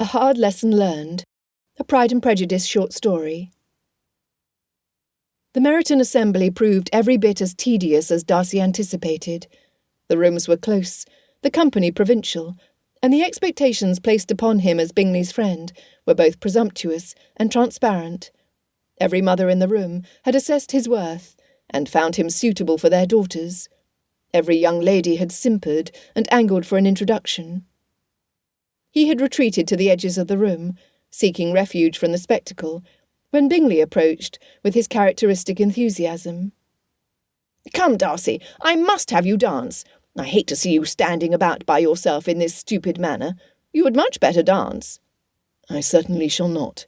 A Hard Lesson Learned, a Pride and Prejudice short story. The Meryton assembly proved every bit as tedious as Darcy anticipated. The rooms were close, the company provincial, and the expectations placed upon him as Bingley's friend were both presumptuous and transparent. Every mother in the room had assessed his worth and found him suitable for their daughters. Every young lady had simpered and angled for an introduction. He had retreated to the edges of the room, seeking refuge from the spectacle, when Bingley approached with his characteristic enthusiasm. "Come, Darcy, I must have you dance. I hate to see you standing about by yourself in this stupid manner. You would much better dance." "I certainly shall not."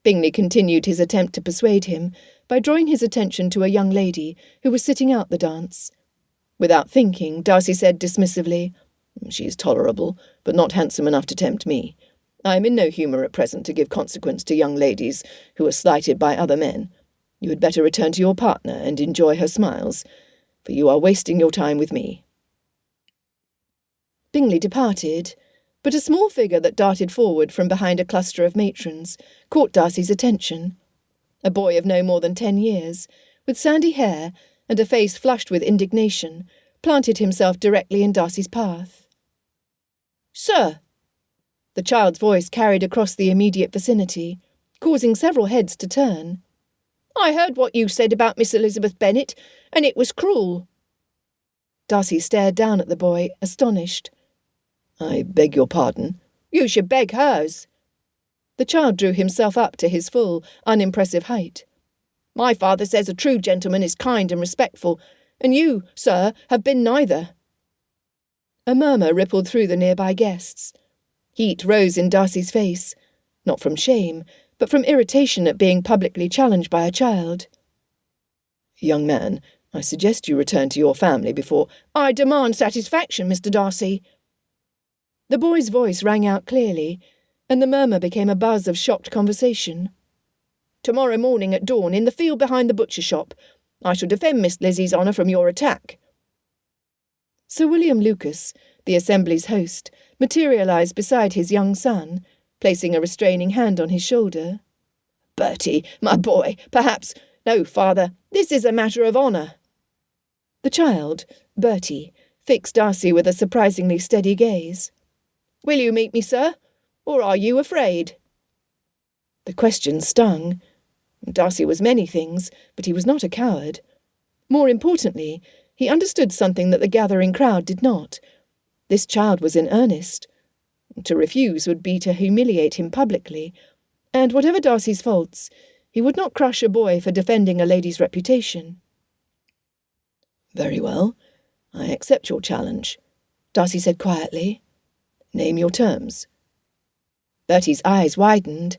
Bingley continued his attempt to persuade him by drawing his attention to a young lady who was sitting out the dance. Without thinking, Darcy said dismissively, "She is tolerable, but not handsome enough to tempt me. I am in no humour at present to give consequence to young ladies who are slighted by other men. You had better return to your partner and enjoy her smiles, for you are wasting your time with me." Bingley departed, but a small figure that darted forward from behind a cluster of matrons caught Darcy's attention. A boy of no more than 10 years, with sandy hair and a face flushed with indignation, planted himself directly in Darcy's path. "Sir!" The child's voice carried across the immediate vicinity, causing several heads to turn. "I heard what you said about Miss Elizabeth Bennet, and it was cruel." Darcy stared down at the boy, astonished. "I beg your pardon." "You should beg hers." The child drew himself up to his full, unimpressive height. "My father says a true gentleman is kind and respectful, and you, sir, have been neither." A murmur rippled through the nearby guests. Heat rose in Darcy's face, not from shame, but from irritation at being publicly challenged by a child. "Young man, I suggest you return to your family before—" "I demand satisfaction, Mr. Darcy." The boy's voice rang out clearly, and the murmur became a buzz of shocked conversation. "Tomorrow morning at dawn, in the field behind the butcher shop. I shall defend Miss Lizzie's honour from your attack." Sir William Lucas, the assembly's host, materialised beside his young son, placing a restraining hand on his shoulder. "Bertie, my boy, perhaps— No, father, this is a matter of honour." The child, Bertie, fixed Darcy with a surprisingly steady gaze. "Will you meet me, sir? Or are you afraid?" The question stung. Darcy was many things, but he was not a coward. More importantly, he understood something that the gathering crowd did not. This child was in earnest. To refuse would be to humiliate him publicly, and whatever Darcy's faults, he would not crush a boy for defending a lady's reputation. "Very well, I accept your challenge," Darcy said quietly. "Name your terms." Bertie's eyes widened.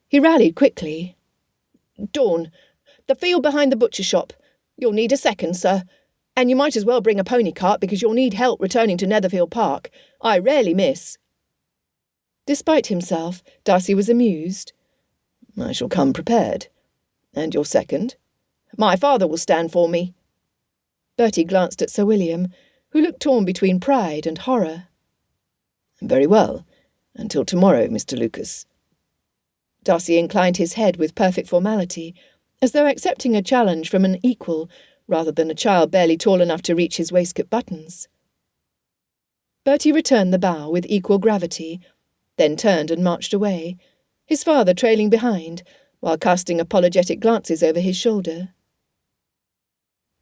He rallied quickly. "Dawn. The field behind the butcher shop. You'll need a second, sir. And you might as well bring a pony cart because you'll need help returning to Netherfield Park. I rarely miss." Despite himself, Darcy was amused. "I shall come prepared. And your second?" "My father will stand for me." Bertie glanced at Sir William, who looked torn between pride and horror. "Very well. Until tomorrow, Mr. Lucas." Darcy inclined his head with perfect formality, as though accepting a challenge from an equal rather than a child barely tall enough to reach his waistcoat buttons. Bertie returned the bow with equal gravity, then turned and marched away, his father trailing behind, while casting apologetic glances over his shoulder.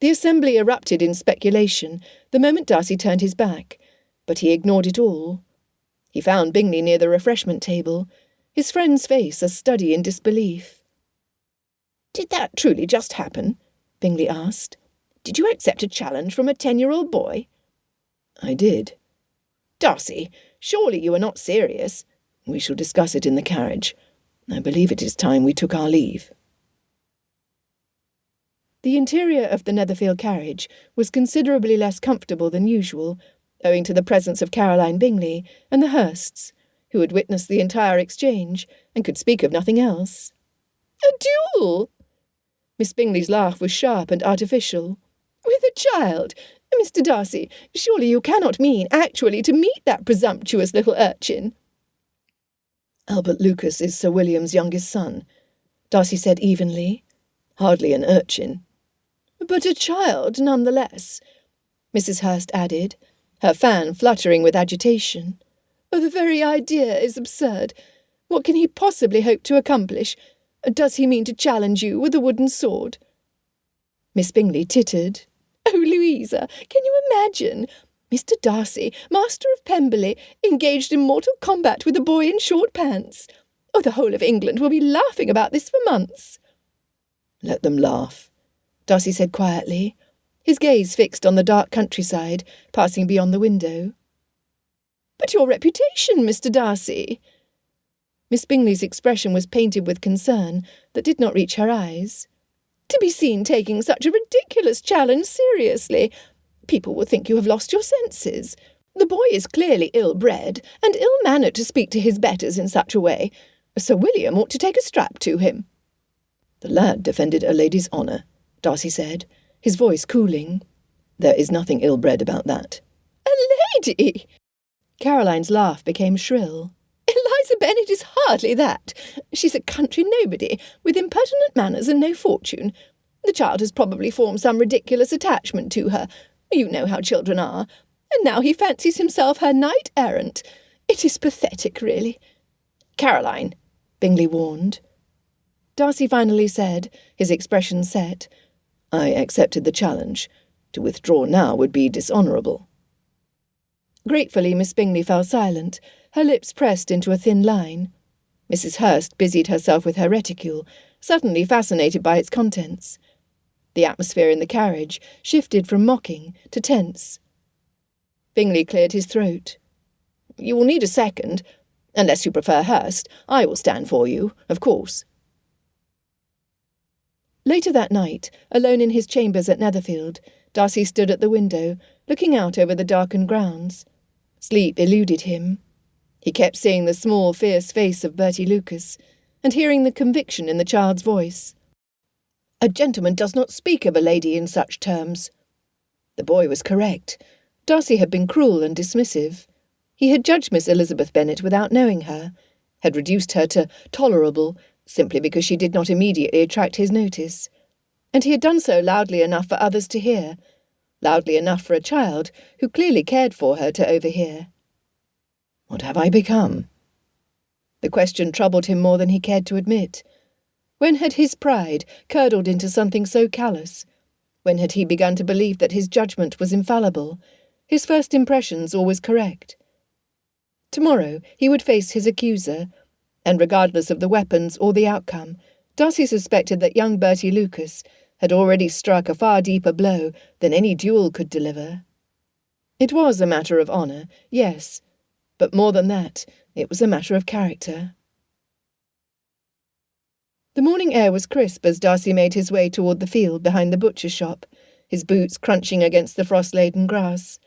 The assembly erupted in speculation the moment Darcy turned his back, but he ignored it all. He found Bingley near the refreshment table, his friend's face a study in disbelief. "Did that truly just happen?" Bingley asked. "Did you accept a challenge from a 10-year-old boy?" "I did." "Darcy, surely you are not serious?" "We shall discuss it in the carriage. I believe it is time we took our leave." The interior of the Netherfield carriage was considerably less comfortable than usual, owing to the presence of Caroline Bingley and the Hursts, who had witnessed the entire exchange and could speak of nothing else. "A duel?" Miss Bingley's laugh was sharp and artificial. "With a child? Mr. Darcy, surely you cannot mean actually to meet that presumptuous little urchin?" Albert Lucas is Sir William's youngest son, Darcy said evenly. Hardly an urchin. But a child, nonetheless, Mrs. Hurst added, her fan fluttering with agitation. Oh, the very idea is absurd. What can he possibly hope to accomplish? Does he mean to challenge you with a wooden sword? Miss Bingley tittered. Oh, Louisa, can you imagine? Mr. Darcy, Master of Pemberley, engaged in mortal combat with a boy in short pants. Oh, the whole of England will be laughing about this for months. Let them laugh, Darcy said quietly, his gaze fixed on the dark countryside, passing beyond the window. But your reputation, Mr. Darcy. Miss Bingley's expression was painted with concern that did not reach her eyes. To be seen taking such a ridiculous challenge seriously. People will think you have lost your senses. The boy is clearly ill-bred and ill-mannered to speak to his betters in such a way. Sir William ought to take a strap to him. The lad defended a lady's honour, Darcy said, his voice cooling. There is nothing ill-bred about that. A lady! Caroline's laugh became shrill. Eliza Bennet is hardly that. She's a country nobody, with impertinent manners and no fortune. The child has probably formed some ridiculous attachment to her. You know how children are. And now he fancies himself her knight-errant. It is pathetic, really. Caroline, Bingley warned. Darcy finally said, his expression set, I accepted the challenge. To withdraw now would be dishonourable. Gratefully, Miss Bingley fell silent, her lips pressed into a thin line. Mrs. Hurst busied herself with her reticule, suddenly fascinated by its contents. The atmosphere in the carriage shifted from mocking to tense. Bingley cleared his throat. You will need a second. Unless you prefer Hurst, I will stand for you, of course. Later that night, alone in his chambers at Netherfield, Darcy stood at the window, looking out over the darkened grounds. Sleep eluded him. He kept seeing the small, fierce face of Bertie Lucas, and hearing the conviction in the child's voice. A gentleman does not speak of a lady in such terms. The boy was correct. Darcy had been cruel and dismissive. He had judged Miss Elizabeth Bennet without knowing her, had reduced her to tolerable, simply because she did not immediately attract his notice. And he had done so loudly enough for others to hear, loudly enough for a child who clearly cared for her to overhear. What have I become? The question troubled him more than he cared to admit. When had his pride curdled into something so callous? When had he begun to believe that his judgment was infallible, his first impressions always correct? Tomorrow he would face his accuser, and regardless of the weapons or the outcome, Darcy suspected that young Bertie Lucas had already struck a far deeper blow than any duel could deliver. It was a matter of honour, yes, but more than that, it was a matter of character. The morning air was crisp as Darcy made his way toward the field behind the butcher's shop, his boots crunching against the frost-laden grass.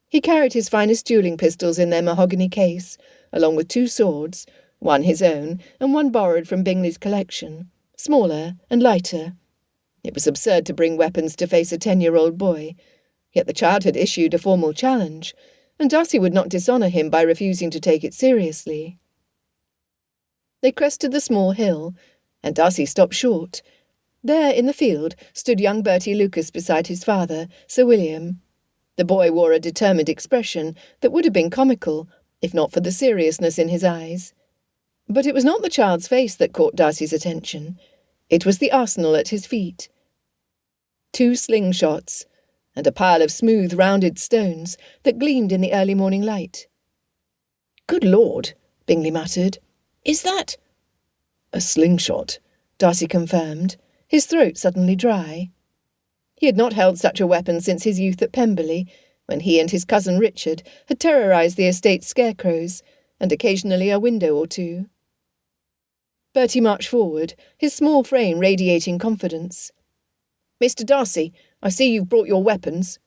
He carried his finest duelling pistols in their mahogany case, along with 2 swords, one his own and one borrowed from Bingley's collection, smaller and lighter. It was absurd to bring weapons to face a 10-year-old boy, yet the child had issued a formal challenge, and Darcy would not dishonour him by refusing to take it seriously. They crested the small hill, and Darcy stopped short. There in the field stood young Bertie Lucas beside his father, Sir William. The boy wore a determined expression that would have been comical, if not for the seriousness in his eyes. But it was not the child's face that caught Darcy's attention. It was the arsenal at his feet. 2 slingshots, and a pile of smooth, rounded stones that gleamed in the early morning light. "Good Lord," Bingley muttered. "Is that—" "A slingshot," Darcy confirmed, his throat suddenly dry. He had not held such a weapon since his youth at Pemberley, when he and his cousin Richard had terrorised the estate's scarecrows, and occasionally a window or 2. Bertie marched forward, his small frame radiating confidence. "Mr. Darcy, I see you've brought your weapons."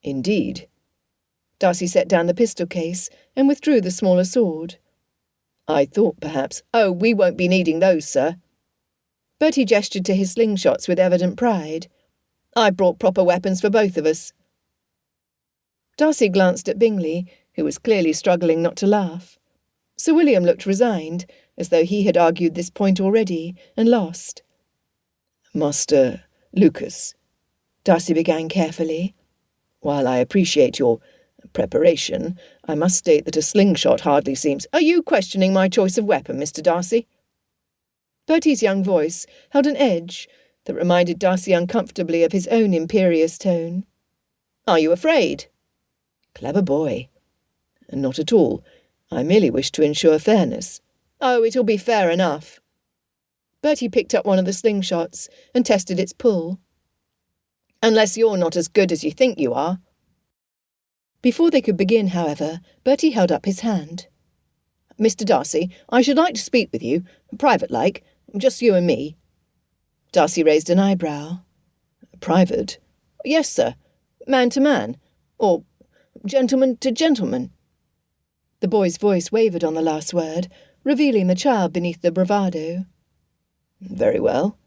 "Indeed." Darcy set down the pistol case and withdrew the smaller sword. "I thought perhaps—" "Oh, we won't be needing those, sir." Bertie gestured to his slingshots with evident pride. "I've brought proper weapons for both of us." Darcy glanced at Bingley, who was clearly struggling not to laugh. Sir William looked resigned, as though he had argued this point already and lost. Master Lucas, Darcy began carefully, while I appreciate your preparation, I must state that a slingshot hardly seems— Are you questioning my choice of weapon, Mr. Darcy? Bertie's young voice held an edge that reminded Darcy uncomfortably of his own imperious tone. Are you afraid? Clever boy. Not at all. I merely wish to ensure fairness. Oh, it'll be fair enough. Bertie picked up one of the slingshots and tested its pull. Unless you're not as good as you think you are. Before they could begin, however, Bertie held up his hand. Mr. Darcy, I should like to speak with you, private-like, just you and me. Darcy raised an eyebrow. Private? Yes, sir. Man to man. Or gentleman to gentleman. The boy's voice wavered on the last word, revealing the child beneath the bravado. Very well.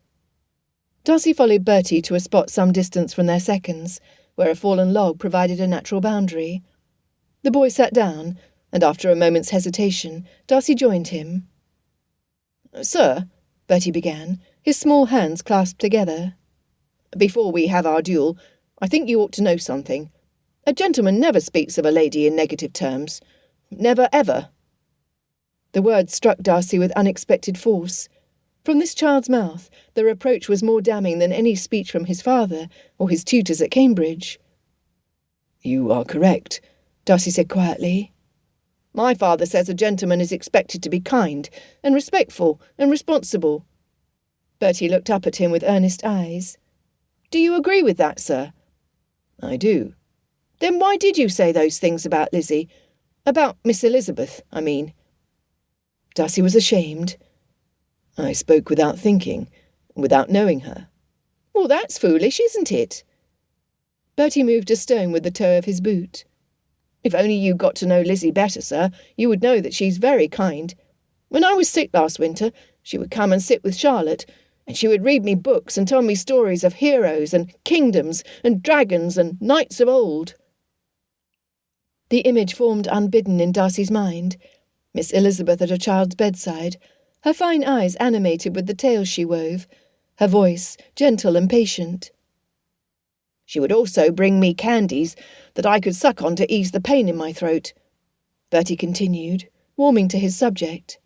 Darcy followed Bertie to a spot some distance from their seconds, where a fallen log provided a natural boundary. The boy sat down, and after a moment's hesitation, Darcy joined him. Sir, Bertie began, his small hands clasped together. Before we have our duel, I think you ought to know something. A gentleman never speaks of a lady in negative terms. Never, ever. The words struck Darcy with unexpected force. From this child's mouth, the reproach was more damning than any speech from his father or his tutors at Cambridge. You are correct, Darcy said quietly. My father says a gentleman is expected to be kind and respectful and responsible. Bertie looked up at him with earnest eyes. Do you agree with that, sir? I do. Then why did you say those things about Lizzie? About Miss Elizabeth, I mean. Darcy was ashamed. I spoke without thinking, without knowing her. Well, that's foolish, isn't it? Bertie moved a stone with the toe of his boot. If only you got to know Lizzie better, sir, you would know that she's very kind. When I was sick last winter, she would come and sit with Charlotte, and she would read me books and tell me stories of heroes and kingdoms and dragons and knights of old. The image formed unbidden in Darcy's mind. Miss Elizabeth at her child's bedside, her fine eyes animated with the tales she wove, her voice gentle and patient. She would also bring me candies that I could suck on to ease the pain in my throat, Bertie continued, warming to his subject.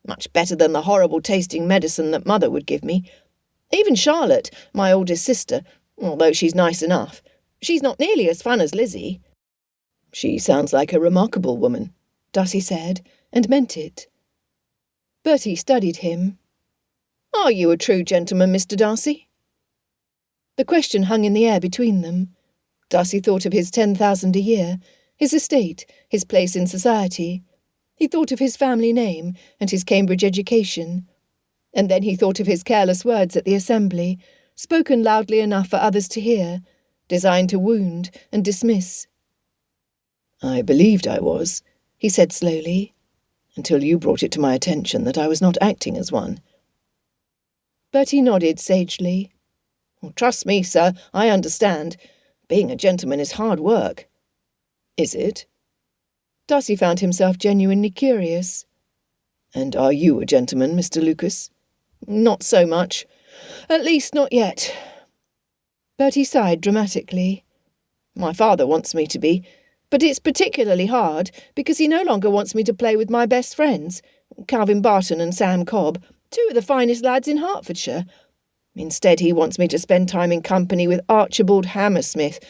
Much better than the horrible-tasting medicine that Mother would give me. Even Charlotte, my oldest sister, although she's nice enough, she's not nearly as fun as Lizzie. She sounds like a remarkable woman, Darcy said, and meant it. Bertie studied him. Are you a true gentleman, Mr. Darcy? The question hung in the air between them. Darcy thought of his 10,000 a year, his estate, his place in society. He thought of his family name and his Cambridge education. And then he thought of his careless words at the assembly, spoken loudly enough for others to hear, designed to wound and dismiss. I believed I was, he said slowly, until you brought it to my attention that I was not acting as one. Bertie nodded sagely. Well, trust me, sir, I understand. Being a gentleman is hard work. Is it? Darcy found himself genuinely curious. And are you a gentleman, Mr. Lucas? Not so much. At least not yet. Bertie sighed dramatically. My father wants me to be, but it's particularly hard because he no longer wants me to play with my best friends, Calvin Barton and Sam Cobb, two of the finest lads in Hertfordshire. Instead, he wants me to spend time in company with Archibald Hammersmith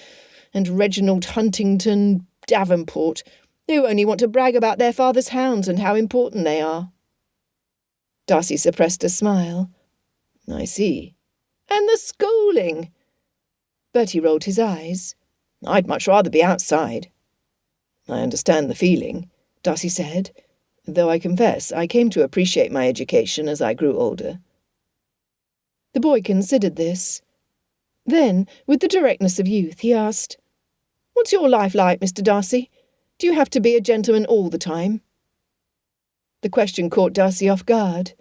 and Reginald Huntington Davenport, who only want to brag about their father's hounds and how important they are. Darcy suppressed a smile. I see. And the schooling! Bertie rolled his eyes. I'd much rather be outside. I understand the feeling, Darcy said, though I confess I came to appreciate my education as I grew older. The boy considered this. Then, with the directness of youth, he asked, What's your life like, Mr. Darcy? Do you have to be a gentleman all the time? The question caught Darcy off guard.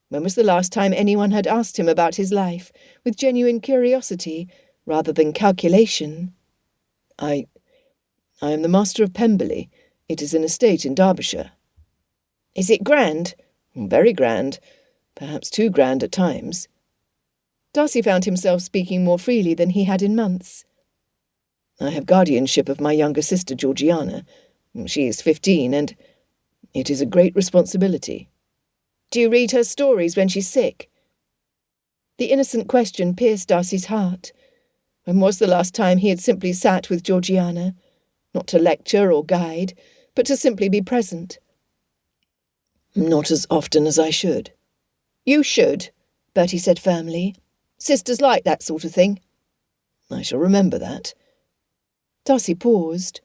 When was the last time anyone had asked him about his life, with genuine curiosity, rather than calculation? I am the master of Pemberley. It is an estate in Derbyshire. Is it grand? Very grand, perhaps too grand at times. Darcy found himself speaking more freely than he had in months. I have guardianship of my younger sister, Georgiana. She is 15, and it is a great responsibility. Do you read her stories when she's sick? The innocent question pierced Darcy's heart. When was the last time he had simply sat with Georgiana? Not to lecture or guide, but to simply be present. Not as often as I should. You should, Bertie said firmly. Sisters like that sort of thing. I shall remember that. Darcy paused.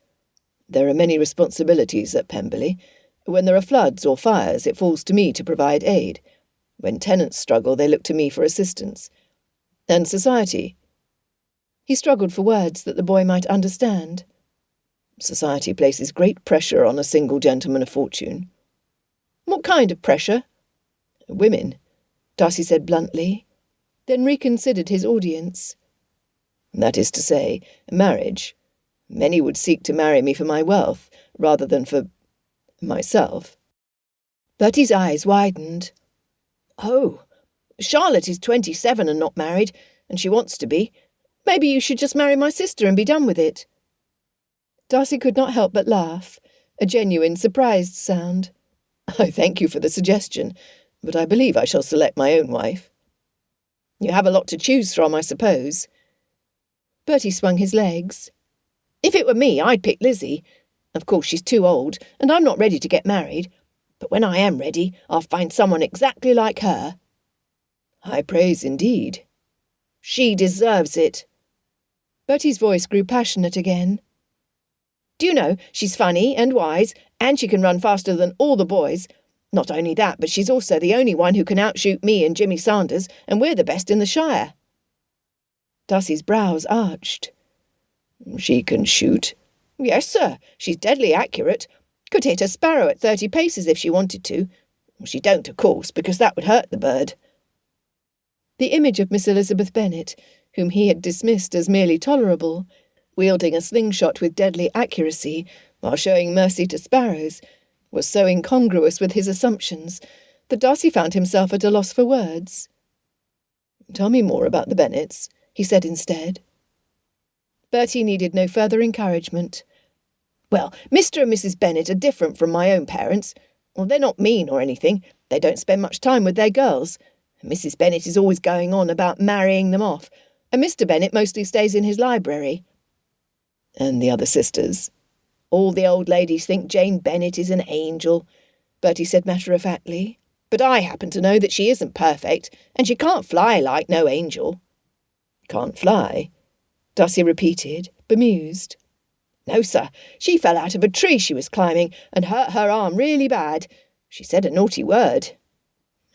There are many responsibilities at Pemberley. When there are floods or fires, it falls to me to provide aid. When tenants struggle, they look to me for assistance. And society. He struggled for words that the boy might understand. Society places great pressure on a single gentleman of fortune. What kind of pressure? Women, Darcy said bluntly, then reconsidered his audience. That is to say, marriage. Many would seek to marry me for my wealth, rather than for myself. Bertie's eyes widened. Oh, Charlotte is 27 and not married, and she wants to be. Maybe you should just marry my sister and be done with it. Darcy could not help but laugh, a genuine surprised sound. I thank you for the suggestion, but I believe I shall select my own wife. You have a lot to choose from, I suppose. Bertie swung his legs. If it were me, I'd pick Lizzie. Of course, she's too old, and I'm not ready to get married. But when I am ready, I'll find someone exactly like her. High praise indeed. She deserves it. Bertie's voice grew passionate again. Do you know, she's funny and wise, and she can run faster than all the boys. Not only that, but she's also the only one who can outshoot me and Jimmy Sanders, and we're the best in the Shire. Darcy's brows arched. She can shoot? Yes, sir. She's deadly accurate. Could hit a sparrow at 30 paces if she wanted to. She don't, of course, because that would hurt the bird. The image of Miss Elizabeth Bennet, whom he had dismissed as merely tolerable, wielding a slingshot with deadly accuracy while showing mercy to sparrows, was so incongruous with his assumptions that Darcy found himself at a loss for words. Tell me more about the Bennetts, he said instead. Bertie needed no further encouragement. Well, Mr. and Mrs. Bennet are different from my own parents. Well, they're not mean or anything. They don't spend much time with their girls. Mrs. Bennet is always going on about marrying them off, and Mr. Bennet mostly stays in his library. And the other sisters? All the old ladies think Jane Bennet is an angel, Bertie said matter-of-factly. But I happen to know that she isn't perfect, and she can't fly like no angel. Can't fly? Darcy repeated, bemused. No, sir. She fell out of a tree she was climbing and hurt her arm really bad. She said a naughty word.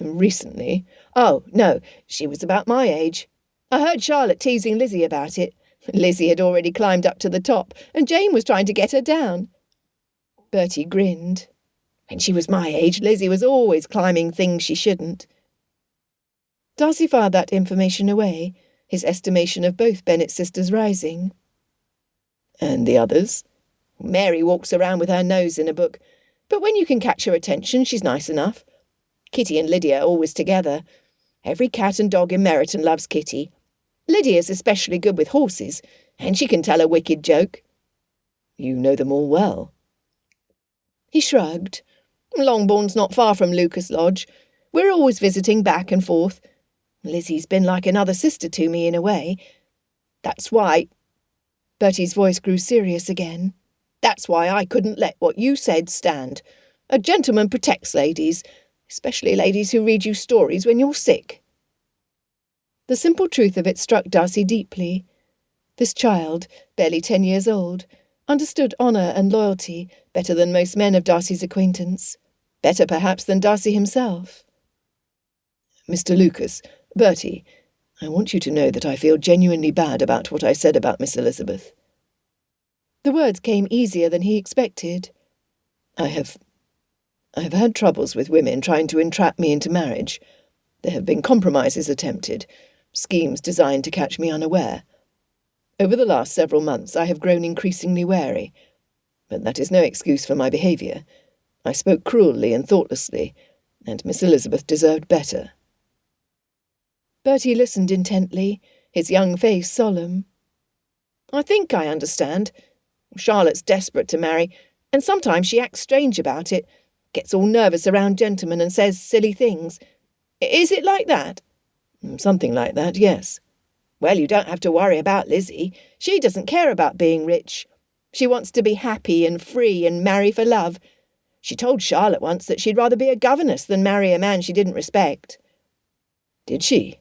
Recently? Oh, no, she was about my age. I heard Charlotte teasing Lizzie about it. Lizzie had already climbed up to the top, and Jane was trying to get her down. Bertie grinned. When she was my age, Lizzie was always climbing things she shouldn't. Darcy filed that information away, his estimation of both Bennet sisters rising. And the others? Mary walks around with her nose in a book, but when you can catch her attention, she's nice enough. Kitty and Lydia are always together. Every cat and dog in Meryton loves Kitty. Lydia's especially good with horses, and she can tell a wicked joke. You know them all well. He shrugged. Longbourn's not far from Lucas Lodge. We're always visiting back and forth. Lizzie's been like another sister to me in a way. That's why... Bertie's voice grew serious again. That's why I couldn't let what you said stand. A gentleman protects ladies, especially ladies who read you stories when you're sick. The simple truth of it struck Darcy deeply. This child, barely 10 years old, understood honour and loyalty better than most men of Darcy's acquaintance, better perhaps than Darcy himself. Mr. Lucas, Bertie, I want you to know that I feel genuinely bad about what I said about Miss Elizabeth. The words came easier than he expected. I have had troubles with women trying to entrap me into marriage. There have been compromises attempted, schemes designed to catch me unaware. Over the last several months I have grown increasingly wary, but that is no excuse for my behaviour. I spoke cruelly and thoughtlessly. and Miss Elizabeth deserved better. Bertie listened intently, his young face solemn. I think I understand. Charlotte's desperate to marry, and sometimes she acts strange about it, gets all nervous around gentlemen and says silly things. Is it like that? Something like that, yes. Well, you don't have to worry about Lizzie. She doesn't care about being rich. She wants to be happy and free and marry for love. She told Charlotte once that she'd rather be a governess than marry a man she didn't respect. Did she?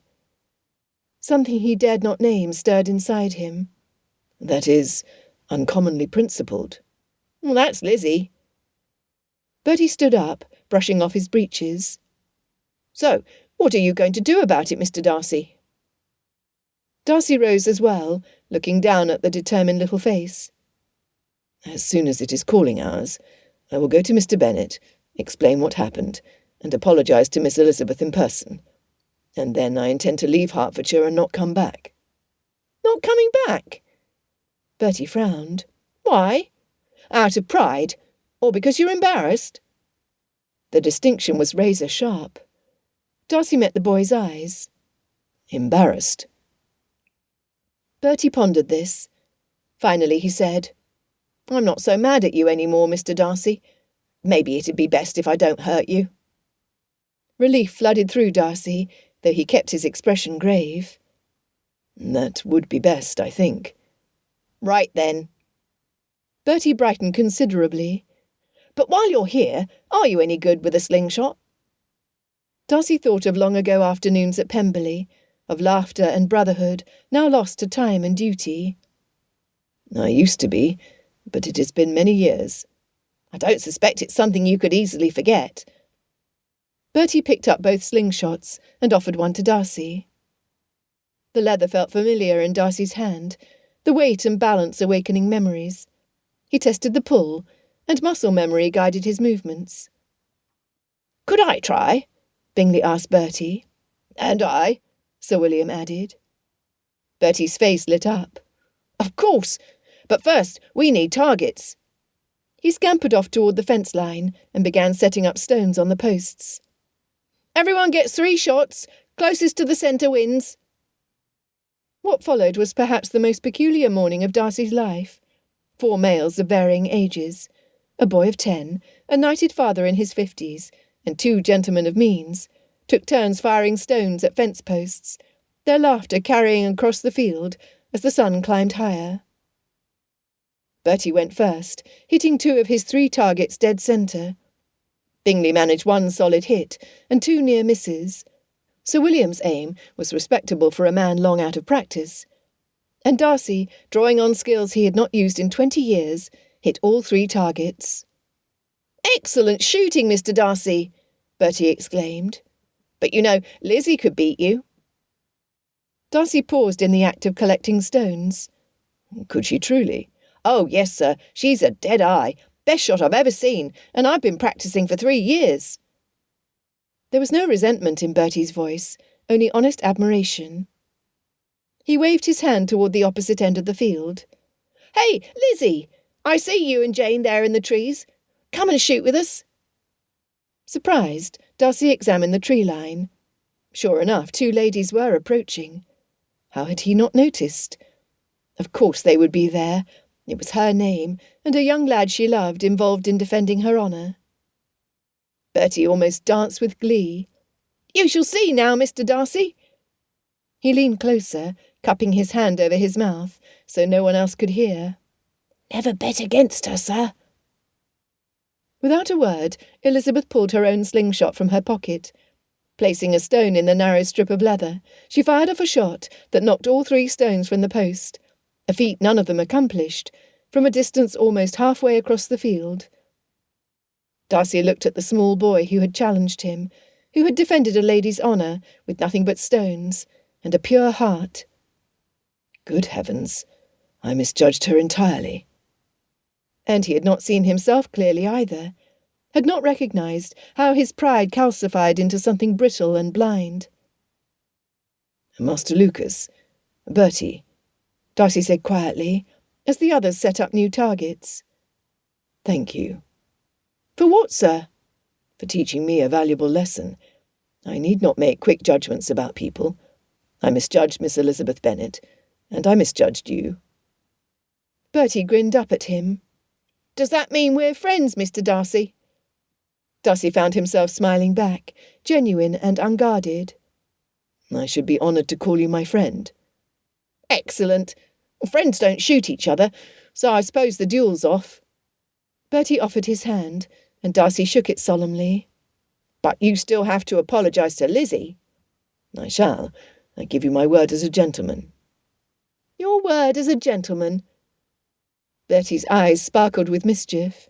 Something he dared not name stirred inside him. That is, uncommonly principled. Well, that's Lizzie. Bertie stood up, brushing off his breeches. So, what are you going to do about it, Mr. Darcy? Darcy rose as well, looking down at the determined little face. As soon as it is calling hours, I will go to Mr. Bennett, explain what happened, and apologise to Miss Elizabeth in person. And then I intend to leave Hertfordshire and not come back. Not coming back? Bertie frowned. Why? Out of pride? Or because you're embarrassed? The distinction was razor sharp. Darcy met the boy's eyes. Embarrassed. Bertie pondered this. Finally he said, I'm not so mad at you any more, Mr. Darcy. Maybe it'd be best if I don't hurt you. Relief flooded through Darcy, though he kept his expression grave. That would be best, I think. Right then. Bertie brightened considerably. But while you're here, are you any good with a slingshot? Darcy thought of long-ago afternoons at Pemberley, of laughter and brotherhood, now lost to time and duty. I used to be, but it has been many years. I don't suspect it's something you could easily forget. Bertie picked up both slingshots and offered one to Darcy. The leather felt familiar in Darcy's hand, the weight and balance awakening memories. He tested the pull, and muscle memory guided his movements. Could I try? Bingley asked Bertie. And I, Sir William added. Bertie's face lit up. Of course, but first we need targets. He scampered off toward the fence line and began setting up stones on the posts. Everyone gets 3 shots, closest to the centre wins. What followed was perhaps the most peculiar morning of Darcy's life. 4 males of varying ages, a boy of 10, a knighted father in his 50s, and 2 gentlemen of means, took turns firing stones at fence posts, their laughter carrying across the field as the sun climbed higher. Bertie went first, hitting 2 of his 3 targets dead centre. Bingley managed 1 solid hit and 2 near misses. Sir William's aim was respectable for a man long out of practice. And Darcy, drawing on skills he had not used in 20 years, hit all 3 targets. Excellent shooting, Mr. Darcy, Bertie exclaimed. But you know, Lizzie could beat you. Darcy paused in the act of collecting stones. Could she truly? Oh, yes, sir. She's a dead eye. Best shot I've ever seen, and I've been practising for 3 years. There was no resentment in Bertie's voice, only honest admiration. He waved his hand toward the opposite end of the field. Hey, Lizzie! I see you and Jane there in the trees. Come and shoot with us. Surprised, Darcy examined the tree line. Sure enough, 2 ladies were approaching. How had he not noticed? Of course they would be there. It was her name, and a young lad she loved involved in defending her honour. Bertie almost danced with glee. You shall see now, Mr. Darcy. He leaned closer, cupping his hand over his mouth, so no one else could hear. Never bet against her, sir. Without a word, Elizabeth pulled her own slingshot from her pocket. Placing a stone in the narrow strip of leather, she fired off a shot that knocked all 3 stones from the post, a feat none of them accomplished, from a distance almost halfway across the field. Darcy looked at the small boy who had challenged him, who had defended a lady's honour with nothing but stones, and a pure heart. Good heavens, I misjudged her entirely. And he had not seen himself clearly either, had not recognised how his pride calcified into something brittle and blind. Master Lucas, Bertie, Darcy said quietly, as the others set up new targets. Thank you. For what, sir? for teaching me a valuable lesson. I need not make quick judgments about people. I misjudged Miss Elizabeth Bennet, and I misjudged you." Bertie grinned up at him. "Does that mean we're friends, Mr. Darcy?" Darcy found himself smiling back, genuine and unguarded. "I should be honoured to call you my friend." "Excellent. Friends don't shoot each other, so I suppose the duel's off." Bertie offered his hand, and Darcy shook it solemnly. "But you still have to apologise to Lizzie." "I shall. I give you my word as a gentleman." "Your word as a gentleman?" Bertie's eyes sparkled with mischief.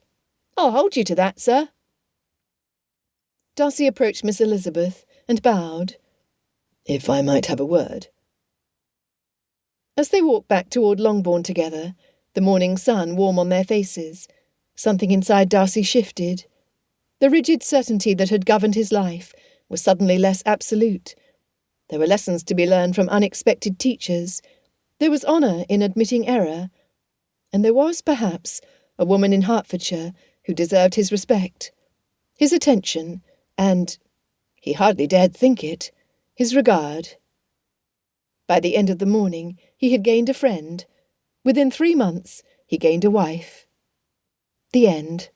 "I'll hold you to that, sir." Darcy approached Miss Elizabeth and bowed. "If I might have a word." As they walked back toward Longbourn together, the morning sun warm on their faces, something inside Darcy shifted. The rigid certainty that had governed his life was suddenly less absolute. There were lessons to be learned from unexpected teachers. There was honour in admitting error. And there was, perhaps, a woman in Hertfordshire who deserved his respect, his attention, and, he hardly dared think it, his regard. By the end of the morning, he had gained a friend. Within 3 months, he gained a wife. The end.